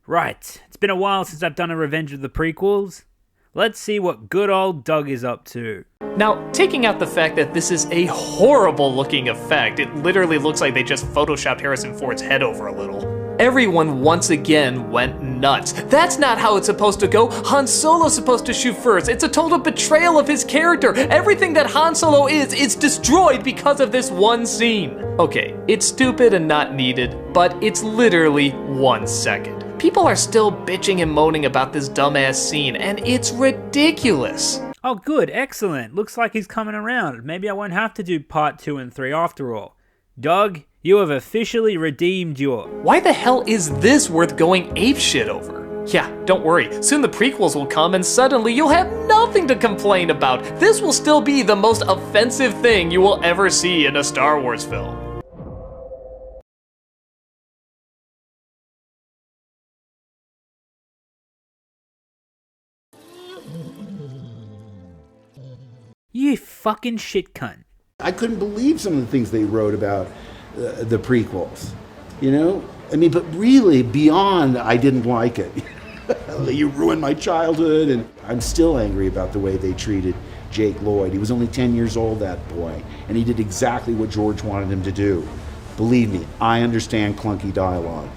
Right, it's been a while since I've done a Revenge of the Prequels. Let's see what good old Doug is up to. Now, taking out the fact that this is a horrible looking effect, it literally looks like they just photoshopped Harrison Ford's head over a little. Everyone once again went nuts. That's not how it's supposed to go. Han Solo's supposed to shoot first. It's a total betrayal of his character. Everything that Han Solo is destroyed because of this one scene. Okay, it's stupid and not needed, but it's literally 1 second. People are still bitching and moaning about this dumbass scene, and it's ridiculous. Oh good, excellent. Looks like he's coming around. Maybe I won't have to do part 2 and 3 after all. Doug, you have officially redeemed your... Why the hell is this worth going apeshit over? Yeah, don't worry. Soon the prequels will come and suddenly you'll have nothing to complain about. This will still be the most offensive thing you will ever see in a Star Wars film. You fucking shit cunt. I couldn't believe some of the things they wrote about the prequels, you know? I mean, but really, beyond, I didn't like it. You ruined my childhood, and I'm still angry about the way they treated Jake Lloyd. He was only 10 years old, that boy, and he did exactly what George wanted him to do. Believe me, I understand clunky dialogue.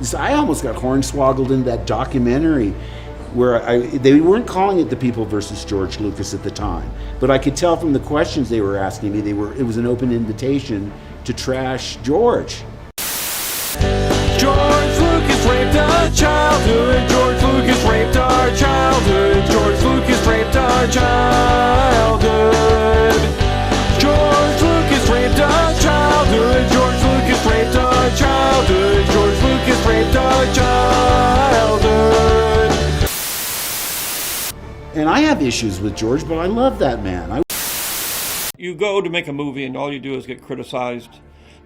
So I almost got hornswoggled in that documentary where they weren't calling it The People versus George Lucas at the time, but I could tell from the questions they were asking me, it was an open invitation to trash George. George Lucas raped our childhood. George Lucas raped our childhood. George Lucas raped our childhood. George Lucas raped our childhood. George Lucas raped our childhood. George Lucas raped our childhood. And I have issues with George, but I love that man. You go to make a movie and all you do is get criticized,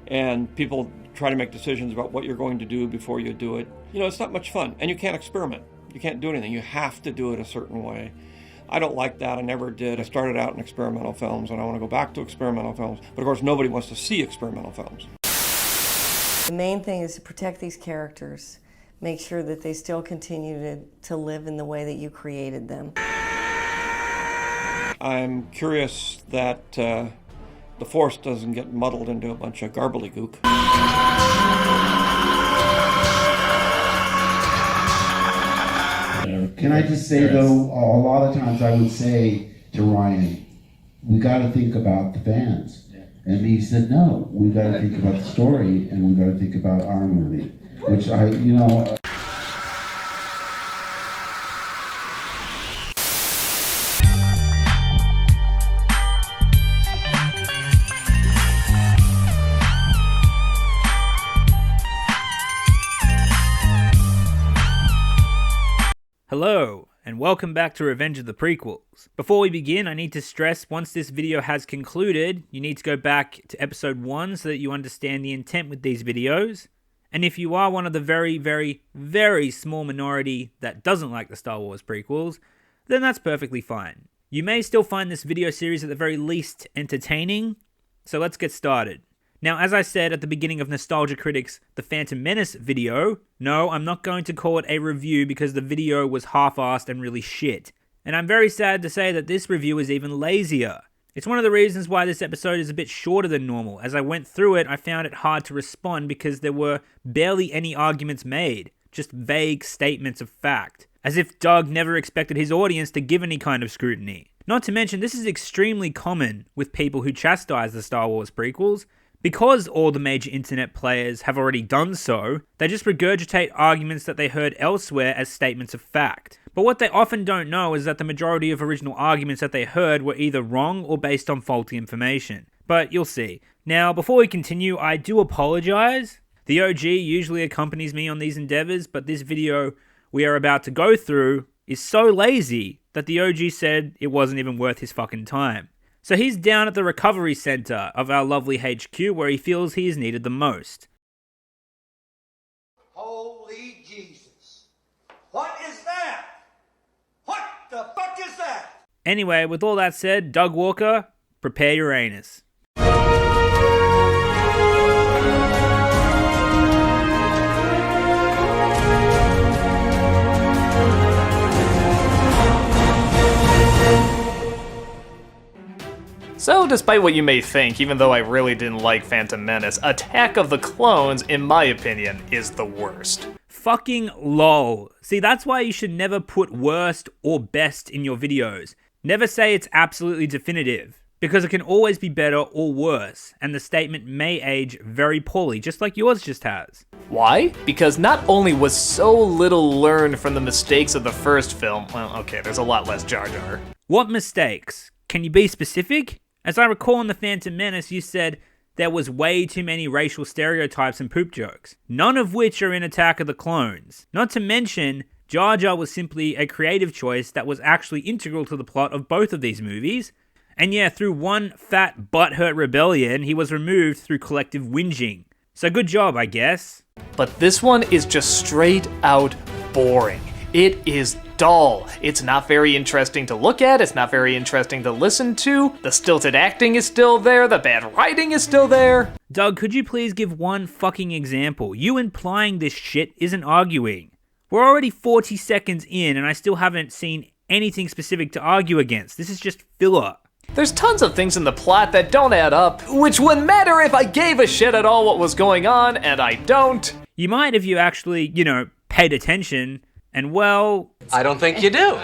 and people try to make decisions about what you're going to do before you do it. You know, it's not much fun, and you can't experiment. You can't do anything. You have to do it a certain way. I don't like that. I never did. I started out in experimental films, and I want to go back to experimental films. But of course, nobody wants to see experimental films. The main thing is to protect these characters. Make sure that they still continue to live in the way that you created them. I'm curious that the Force doesn't get muddled into a bunch of garbly-gook. Can I just say, though, a lot of times I would say to Ryan, we got to think about the fans. And he said, no, we got to think about the story, and we got to think about our movie. Which Hello, and welcome back to Revenge of the Prequels. Before we begin, I need to stress, once this video has concluded, you need to go back to episode 1 so that you understand the intent with these videos. And if you are one of the very, very, very small minority that doesn't like the Star Wars prequels, then that's perfectly fine. You may still find this video series at the very least entertaining, so let's get started. Now, as I said at the beginning of Nostalgia Critic's The Phantom Menace video, no, I'm not going to call it a review because the video was half-assed and really shit. And I'm very sad to say that this review is even lazier. It's one of the reasons why this episode is a bit shorter than normal. As I went through it, I found it hard to respond because there were barely any arguments made, just vague statements of fact, as if Doug never expected his audience to give any kind of scrutiny. Not to mention, this is extremely common with people who chastise the Star Wars prequels. Because all the major internet players have already done so, they just regurgitate arguments that they heard elsewhere as statements of fact. But what they often don't know is that the majority of original arguments that they heard were either wrong or based on faulty information. But you'll see. Now, before we continue, I do apologize. The OG usually accompanies me on these endeavors, but this video we are about to go through is so lazy that the OG said it wasn't even worth his fucking time. So he's down at the recovery center of our lovely HQ where he feels he is needed the most. Holy Jesus. What is that? What the fuck is that? Anyway, with all that said, Doug Walker, prepare your anus. So, despite what you may think, even though I really didn't like Phantom Menace, Attack of the Clones, in my opinion, is the worst. Fucking lol. See, that's why you should never put worst or best in your videos. Never say it's absolutely definitive, because it can always be better or worse, and the statement may age very poorly, just like yours just has. Why? Because not only was so little learned from the mistakes of the first film, well, okay, there's a lot less Jar Jar. What mistakes? Can you be specific? As I recall in The Phantom Menace, you said there was way too many racial stereotypes and poop jokes, none of which are in Attack of the Clones. Not to mention, Jar Jar was simply a creative choice that was actually integral to the plot of both of these movies. And yeah, through one fat butthurt rebellion, he was removed through collective whinging. So good job, I guess. But this one is just straight out boring. It is dull. It's not very interesting to look at, it's not very interesting to listen to, the stilted acting is still there, the bad writing is still there. Doug, could you please give one fucking example? You implying this shit isn't arguing. We're already 40 seconds in and I still haven't seen anything specific to argue against. This is just filler. There's tons of things in the plot that don't add up, which wouldn't matter if I gave a shit at all what was going on, and I don't. You might if you actually, paid attention, and well... I don't think you do.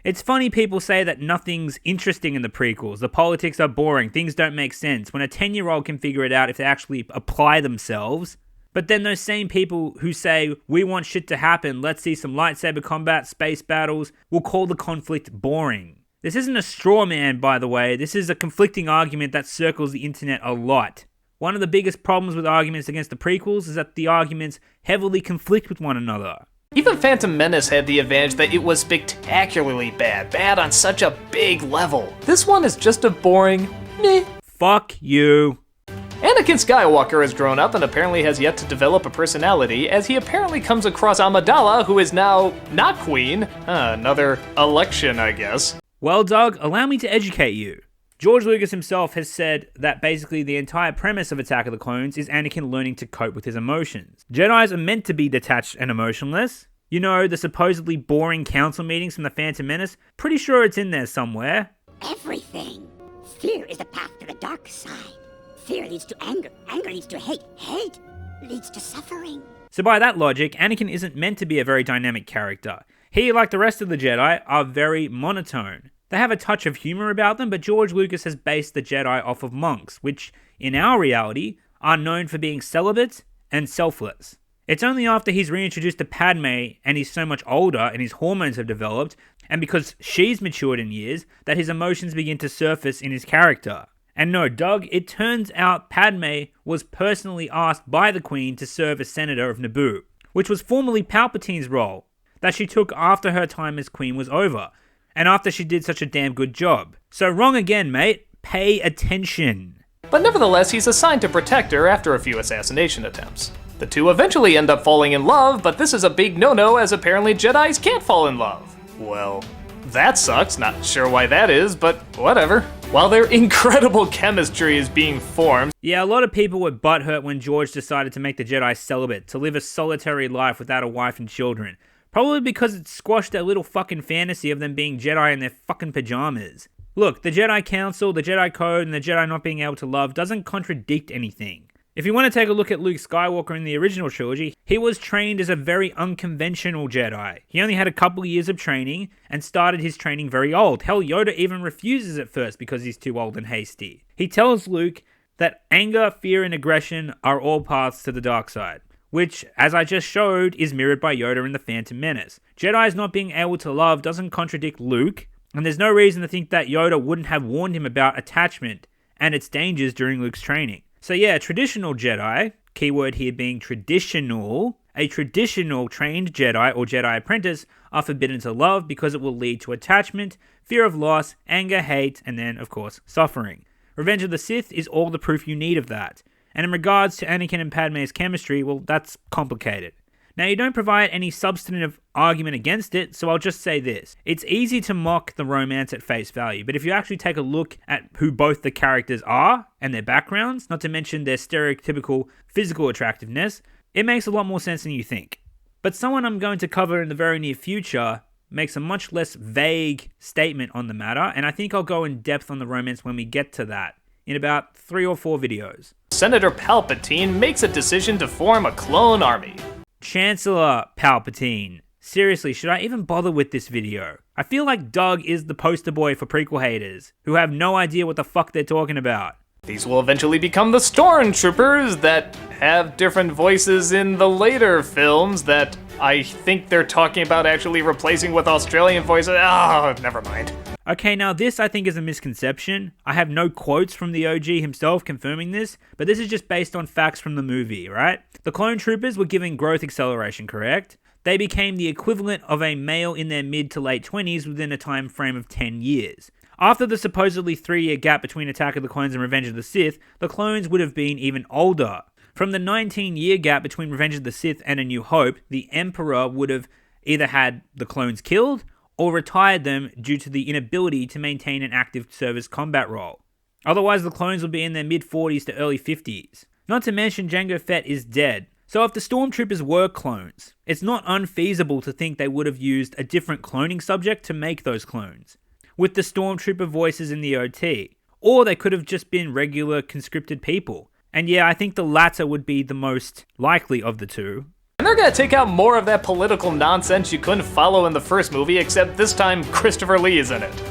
It's funny people say that nothing's interesting in the prequels, the politics are boring, things don't make sense, when a 10-year-old can figure it out if they actually apply themselves. But then those same people who say, we want shit to happen, let's see some lightsaber combat, space battles, will call the conflict boring. This isn't a straw man, by the way, this is a conflicting argument that circles the internet a lot. One of the biggest problems with arguments against the prequels is that the arguments heavily conflict with one another. Even Phantom Menace had the advantage that it was spectacularly bad on such a big level. This one is just a boring, meh. Fuck you. Anakin Skywalker has grown up and apparently has yet to develop a personality, as he apparently comes across Amidala, who is now not queen. Another election, I guess. Well, Doug, allow me to educate you. George Lucas himself has said that basically the entire premise of Attack of the Clones is Anakin learning to cope with his emotions. Jedis are meant to be detached and emotionless. You know, the supposedly boring council meetings from The Phantom Menace, pretty sure it's in there somewhere. Everything. Fear is the path to the dark side. Fear leads to anger. Anger leads to hate. Hate leads to suffering. So by that logic, Anakin isn't meant to be a very dynamic character. He, like the rest of the Jedi, are very monotone. They have a touch of humor about them, but George Lucas has based the Jedi off of monks, which, in our reality, are known for being celibate and selfless. It's only after he's reintroduced to Padme and he's so much older and his hormones have developed, and because she's matured in years, that his emotions begin to surface in his character. And no, Doug, it turns out Padme was personally asked by the Queen to serve as Senator of Naboo, which was formerly Palpatine's role, that she took after her time as Queen was over, and after she did such a damn good job. So wrong again, mate. Pay attention. But nevertheless, he's assigned to protect her after a few assassination attempts. The two eventually end up falling in love, but this is a big no-no as apparently Jedis can't fall in love. Well, that sucks, not sure why that is, but whatever. While their incredible chemistry is being formed... Yeah, a lot of people were butthurt when George decided to make the Jedi celibate, to live a solitary life without a wife and children. Probably because it squashed their little fucking fantasy of them being Jedi in their fucking pajamas. Look, the Jedi Council, the Jedi Code, and the Jedi not being able to love doesn't contradict anything. If you want to take a look at Luke Skywalker in the original trilogy, he was trained as a very unconventional Jedi. He only had a couple years of training, and started his training very old. Hell, Yoda even refuses at first because he's too old and hasty. He tells Luke that anger, fear, and aggression are all paths to the dark side, which, as I just showed, is mirrored by Yoda in The Phantom Menace. Jedis not being able to love doesn't contradict Luke, and there's no reason to think that Yoda wouldn't have warned him about attachment and its dangers during Luke's training. So yeah, traditional Jedi, keyword here being traditional, a traditional trained Jedi or Jedi apprentice are forbidden to love because it will lead to attachment, fear of loss, anger, hate, and then, of course, suffering. Revenge of the Sith is all the proof you need of that. And in regards to Anakin and Padme's chemistry, well, that's complicated. Now, you don't provide any substantive argument against it, so I'll just say this. It's easy to mock the romance at face value, but if you actually take a look at who both the characters are and their backgrounds, not to mention their stereotypical physical attractiveness, it makes a lot more sense than you think. But someone I'm going to cover in the very near future makes a much less vague statement on the matter, and I think I'll go in depth on the romance when we get to that. in about 3 or 4 videos. Senator Palpatine makes a decision to form a clone army. Chancellor Palpatine. Seriously, should I even bother with this video? I feel like Doug is the poster boy for prequel haters, who have no idea what the fuck they're talking about. These will eventually become the stormtroopers that have different voices in the later films that I think they're talking about actually replacing with Australian voices. Oh, never mind. Okay, now this I think is a misconception. I have no quotes from the OG himself confirming this, but this is just based on facts from the movie, right? The clone troopers were given growth acceleration, correct? They became the equivalent of a male in their mid to late 20s within a time frame of 10 years. After the supposedly 3-year gap between Attack of the Clones and Revenge of the Sith, the clones would have been even older. From the 19-year gap between Revenge of the Sith and A New Hope, the Emperor would have either had the clones killed or retired them due to the inability to maintain an active service combat role. Otherwise, the clones would be in their mid-40s to early 50s. Not to mention Jango Fett is dead. So if the stormtroopers were clones, it's not unfeasible to think they would have used a different cloning subject to make those clones, with the stormtrooper voices in the OT. Or they could have just been regular conscripted people. And yeah, I think the latter would be the most likely of the two. And they're gonna take out more of that political nonsense you couldn't follow in the first movie, except this time Christopher Lee is in it.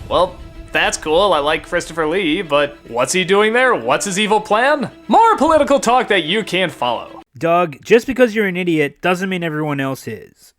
Well, that's cool, I like Christopher Lee, but what's he doing there? What's his evil plan? More political talk that you can't follow. Doug, just because you're an idiot doesn't mean everyone else is.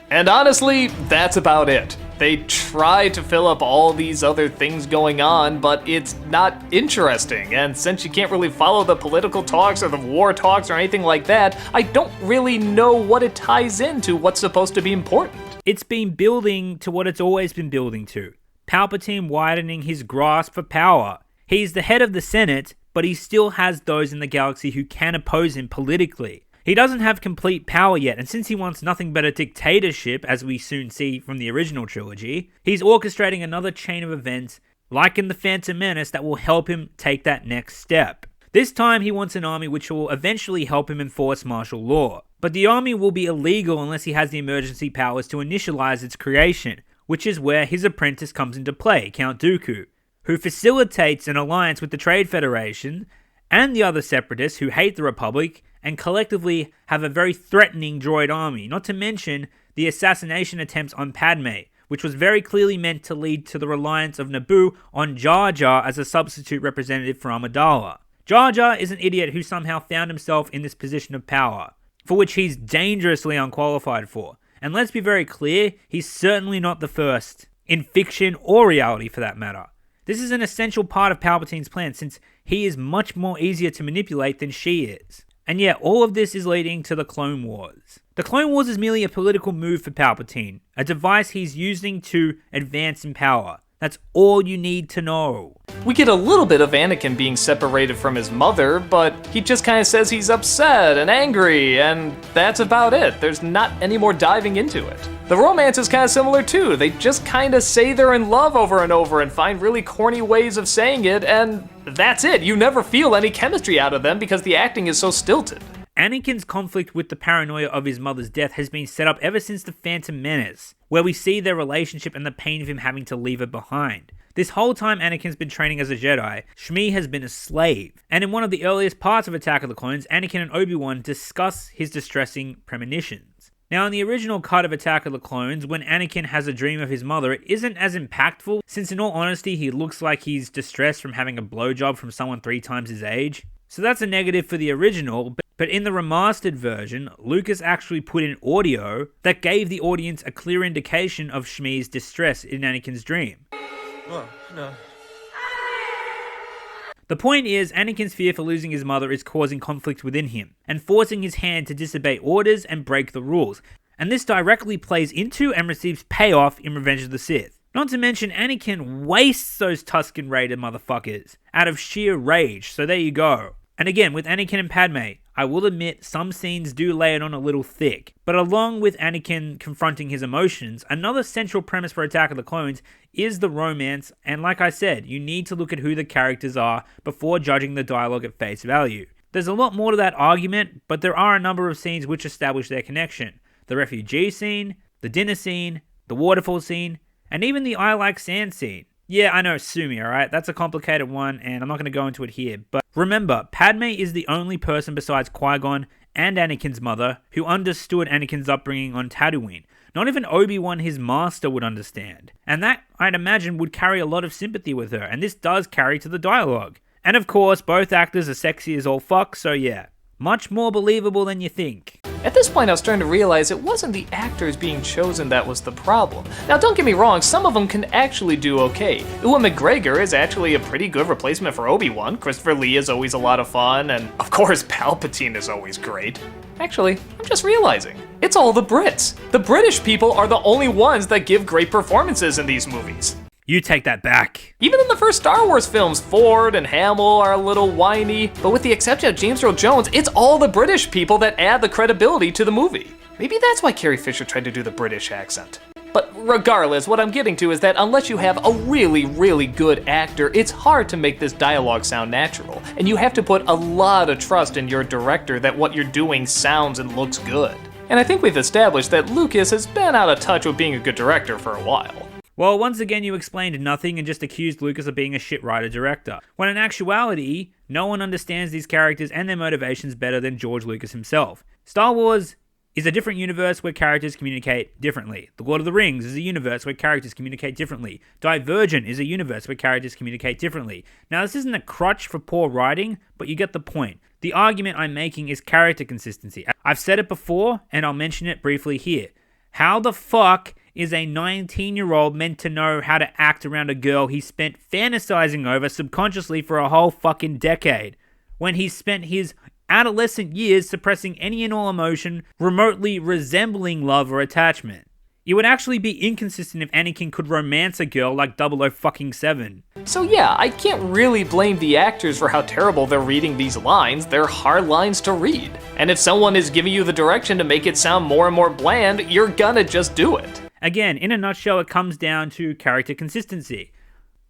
And honestly, that's about it. They try to fill up all these other things going on, but it's not interesting. And since you can't really follow the political talks or the war talks or anything like that, I don't really know what it ties into what's supposed to be important. It's been building to what it's always been building to. Palpatine widening his grasp for power. He's the head of the Senate, but he still has those in the galaxy who can oppose him politically. He doesn't have complete power yet, and since he wants nothing but a dictatorship, as we soon see from the original trilogy, he's orchestrating another chain of events, like in The Phantom Menace, that will help him take that next step. This time he wants an army which will eventually help him enforce martial law. But the army will be illegal unless he has the emergency powers to initialize its creation, which is where his apprentice comes into play, Count Dooku, who facilitates an alliance with the Trade Federation and the other separatists who hate the Republic and collectively have a very threatening droid army, not to mention the assassination attempts on Padme, which was very clearly meant to lead to the reliance of Naboo on Jar Jar as a substitute representative for Amidala. Jar Jar is an idiot who somehow found himself in this position of power, for which he's dangerously unqualified for. And let's be very clear, he's certainly not the first, in fiction or reality for that matter. This is an essential part of Palpatine's plan, since he is much more easier to manipulate than she is. And yet, all of this is leading to the Clone Wars. The Clone Wars is merely a political move for Palpatine, a device he's using to advance in power. That's all you need to know. We get a little bit of Anakin being separated from his mother, but he just kind of says he's upset and angry, and that's about it. There's not any more diving into it. The romance is kind of similar too. They just kind of say they're in love over and over and find really corny ways of saying it, and that's it. You never feel any chemistry out of them because the acting is so stilted. Anakin's conflict with the paranoia of his mother's death has been set up ever since The Phantom Menace, where we see their relationship and the pain of him having to leave her behind. This whole time Anakin's been training as a Jedi, Shmi has been a slave. And in one of the earliest parts of Attack of the Clones, Anakin and Obi-Wan discuss his distressing premonitions. Now in the original cut of Attack of the Clones, when Anakin has a dream of his mother, it isn't as impactful, since in all honesty he looks like he's distressed from having a blowjob from someone 3 times his age. So that's a negative for the original, but in the remastered version, Lucas actually put in audio that gave the audience a clear indication of Shmi's distress in Anakin's dream. Oh, no. The point is, Anakin's fear for losing his mother is causing conflict within him, and forcing his hand to disobey orders and break the rules. And this directly plays into and receives payoff in Revenge of the Sith. Not to mention, Anakin wastes those Tusken Raider motherfuckers out of sheer rage, so there you go. And again, with Anakin and Padme, I will admit some scenes do lay it on a little thick, but along with Anakin confronting his emotions, another central premise for Attack of the Clones is the romance, and like I said, you need to look at who the characters are before judging the dialogue at face value. There's a lot more to that argument, but there are a number of scenes which establish their connection. The refugee scene, the dinner scene, the waterfall scene, And even the I like sand scene. Yeah, I know, sue me, alright? That's a complicated one, and I'm not going to go into it here. But remember, Padme is the only person besides Qui-Gon and Anakin's mother who understood Anakin's upbringing on Tatooine. Not even Obi-Wan, his master, would understand. And that, I'd imagine, would carry a lot of sympathy with her, and this does carry to the dialogue. And of course, both actors are sexy as all fuck, so yeah. Much more believable than you think. At this point, I was starting to realize it wasn't the actors being chosen that was the problem. Now, don't get me wrong, some of them can actually do okay. Ewan McGregor is actually a pretty good replacement for Obi-Wan. Christopher Lee is always a lot of fun, and of course, Palpatine is always great. Actually, I'm just realizing, it's all the Brits. The British people are the only ones that give great performances in these movies. You take that back. Even in the first Star Wars films, Ford and Hamill are a little whiny, but with the exception of James Earl Jones, it's all the British people that add the credibility to the movie. Maybe that's why Carrie Fisher tried to do the British accent. But regardless, what I'm getting to is that unless you have a really, really good actor, it's hard to make this dialogue sound natural, and you have to put a lot of trust in your director that what you're doing sounds and looks good. And I think we've established that Lucas has been out of touch with being a good director for a while. Well, once again, you explained nothing and just accused Lucas of being a shit writer-director, when in actuality, no one understands these characters and their motivations better than George Lucas himself. Star Wars is a different universe where characters communicate differently. The Lord of the Rings is a universe where characters communicate differently. Divergent is a universe where characters communicate differently. Now, this isn't a crutch for poor writing, but you get the point. The argument I'm making is character consistency. I've said it before, and I'll mention it briefly here. How the fuck is a 19-year-old meant to know how to act around a girl he spent fantasizing over subconsciously for a whole fucking decade, when he spent his adolescent years suppressing any and all emotion remotely resembling love or attachment? It would actually be inconsistent if Anakin could romance a girl like 007. So yeah, I can't really blame the actors for how terrible they're reading these lines. They're hard lines to read. And if someone is giving you the direction to make it sound more and more bland, you're gonna just do it. Again, in a nutshell, it comes down to character consistency.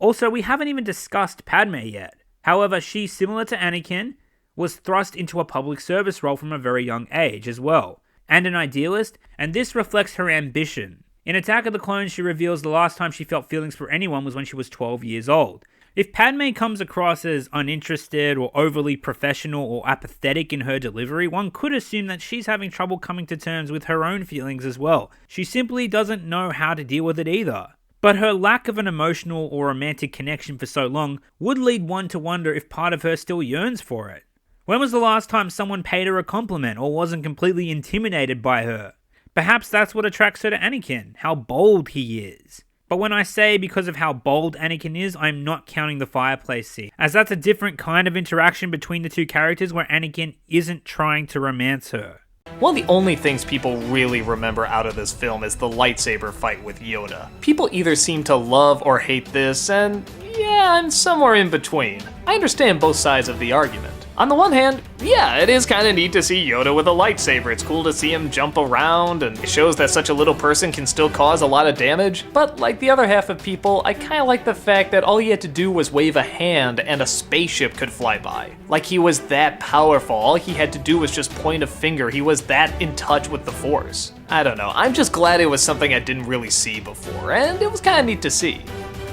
Also, we haven't even discussed Padme yet. However, she, similar to Anakin, was thrust into a public service role from a very young age as well, and an idealist, and this reflects her ambition. In Attack of the Clones, she reveals the last time she felt feelings for anyone was when she was 12 years old. If Padme comes across as uninterested or overly professional or apathetic in her delivery, one could assume that she's having trouble coming to terms with her own feelings as well. She simply doesn't know how to deal with it either. But her lack of an emotional or romantic connection for so long would lead one to wonder if part of her still yearns for it. When was the last time someone paid her a compliment or wasn't completely intimidated by her? Perhaps that's what attracts her to Anakin, how bold he is. But when I say because of how bold Anakin is, I'm not counting the fireplace scene, as that's a different kind of interaction between the two characters where Anakin isn't trying to romance her. One of the only things people really remember out of this film is the lightsaber fight with Yoda. People either seem to love or hate this, and yeah, I'm somewhere in between. I understand both sides of the argument. On the one hand, yeah, it is kind of neat to see Yoda with a lightsaber. It's cool to see him jump around, and it shows that such a little person can still cause a lot of damage. But like the other half of people, I kind of like the fact that all he had to do was wave a hand and a spaceship could fly by. Like he was that powerful. All he had to do was just point a finger. He was that in touch with the Force. I don't know, I'm just glad it was something I didn't really see before, and it was kind of neat to see.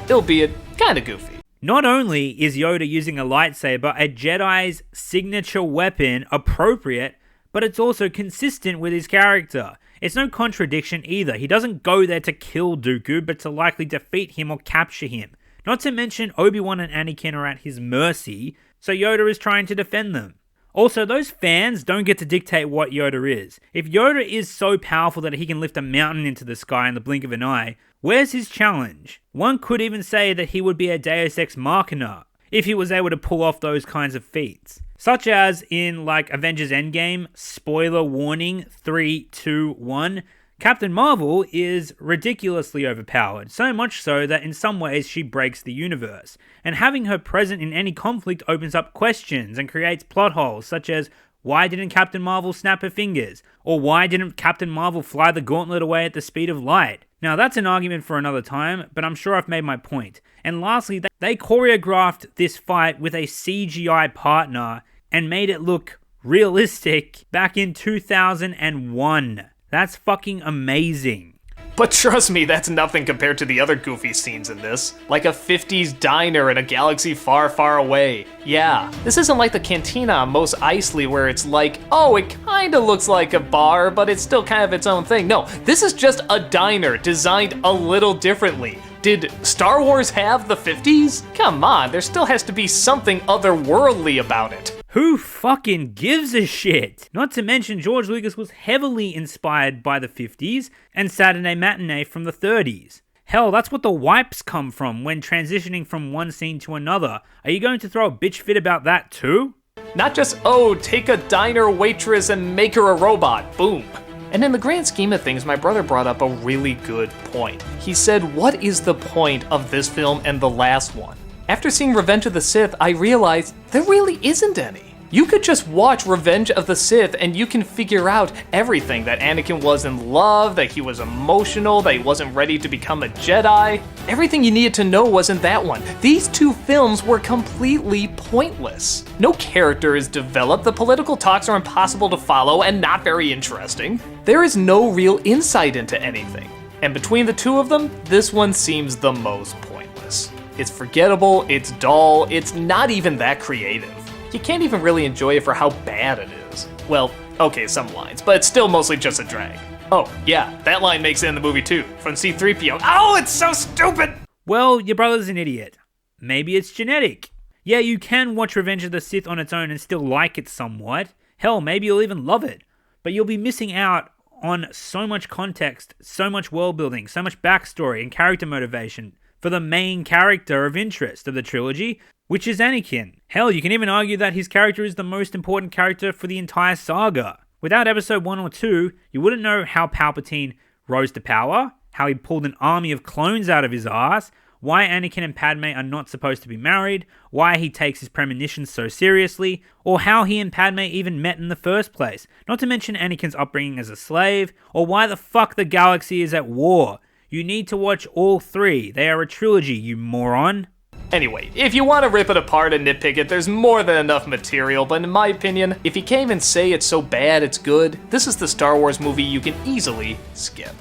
Albeit kind of goofy. Not only is Yoda using a lightsaber, a Jedi's signature weapon, appropriate, but it's also consistent with his character. It's no contradiction either. He doesn't go there to kill Dooku, but to likely defeat him or capture him. Not to mention Obi-Wan and Anakin are at his mercy, so Yoda is trying to defend them. Also, those fans don't get to dictate what Yoda is. If Yoda is so powerful that he can lift a mountain into the sky in the blink of an eye, where's his challenge? One could even say that he would be a Deus Ex Machina if he was able to pull off those kinds of feats. Such as in, like, Avengers Endgame, spoiler warning, 3, 2, 1, Captain Marvel is ridiculously overpowered, so much so that in some ways she breaks the universe. And having her present in any conflict opens up questions and creates plot holes, such as, why didn't Captain Marvel snap her fingers? Or why didn't Captain Marvel fly the gauntlet away at the speed of light? Now that's an argument for another time, but I'm sure I've made my point. And lastly, they choreographed this fight with a CGI partner and made it look realistic back in 2001. That's fucking amazing. But trust me, that's nothing compared to the other goofy scenes in this. Like a 50s diner in a galaxy far, far away. Yeah, this isn't like the cantina on Mos Eisley where it's like, oh, it kinda looks like a bar, but it's still kind of its own thing. No, this is just a diner designed a little differently. Did Star Wars have the 50s? Come on, there still has to be something otherworldly about it. Who fucking gives a shit? Not to mention George Lucas was heavily inspired by the 50s and Saturday Matinee from the 30s. Hell, that's what the wipes come from when transitioning from one scene to another. Are you going to throw a bitch fit about that too? Not just, oh, take a diner waitress and make her a robot, boom. And in the grand scheme of things, my brother brought up a really good point. He said, what is the point of this film and the last one? After seeing Revenge of the Sith, I realized there really isn't any. You could just watch Revenge of the Sith and you can figure out everything. That Anakin was in love, that he was emotional, that he wasn't ready to become a Jedi. Everything you needed to know was in that one. These two films were completely pointless. No character is developed, the political talks are impossible to follow and not very interesting. There is no real insight into anything. And between the two of them, this one seems the most pointless. It's forgettable, it's dull, it's not even that creative. You can't even really enjoy it for how bad it is. Well, okay, some lines, but it's still mostly just a drag. Oh, yeah, that line makes it in the movie too, from C-3PO. Oh, it's so stupid! Well, your brother's an idiot. Maybe it's genetic. Yeah, you can watch Revenge of the Sith on its own and still like it somewhat. Hell, maybe you'll even love it. But you'll be missing out on so much context, so much world building, so much backstory and character motivation for the main character of interest of the trilogy, which is Anakin. Hell, you can even argue that his character is the most important character for the entire saga. Without episode 1 or 2, you wouldn't know how Palpatine rose to power, how he pulled an army of clones out of his ass, why Anakin and Padme are not supposed to be married, why he takes his premonitions so seriously, or how he and Padme even met in the first place, not to mention Anakin's upbringing as a slave, or why the fuck the galaxy is at war. You need to watch all three. They are a trilogy, you moron. Anyway, if you want to rip it apart and nitpick it, there's more than enough material, but in my opinion, if you can't even say it's so bad it's good, this is the Star Wars movie you can easily skip.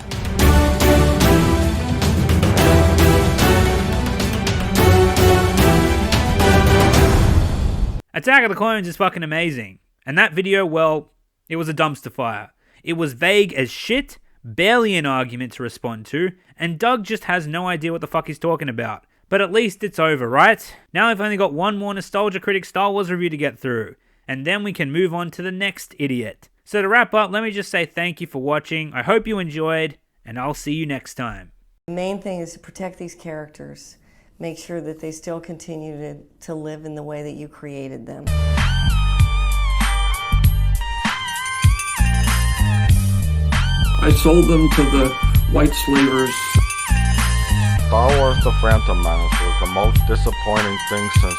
Attack of the Clones is fucking amazing. And that video, well, it was a dumpster fire. It was vague as shit, barely an argument to respond to, and Doug just has no idea what the fuck he's talking about. But at least it's over, right? Now I've only got one more Nostalgia Critic Star Wars review to get through, and then we can move on to the next idiot. So to wrap up, let me just say thank you for watching. I hope you enjoyed, and I'll see you next time. The main thing is to protect these characters. Make sure that they still continue to live in the way that you created them. I sold them to the white slavers. Star Wars The Phantom Menace was the most disappointing thing since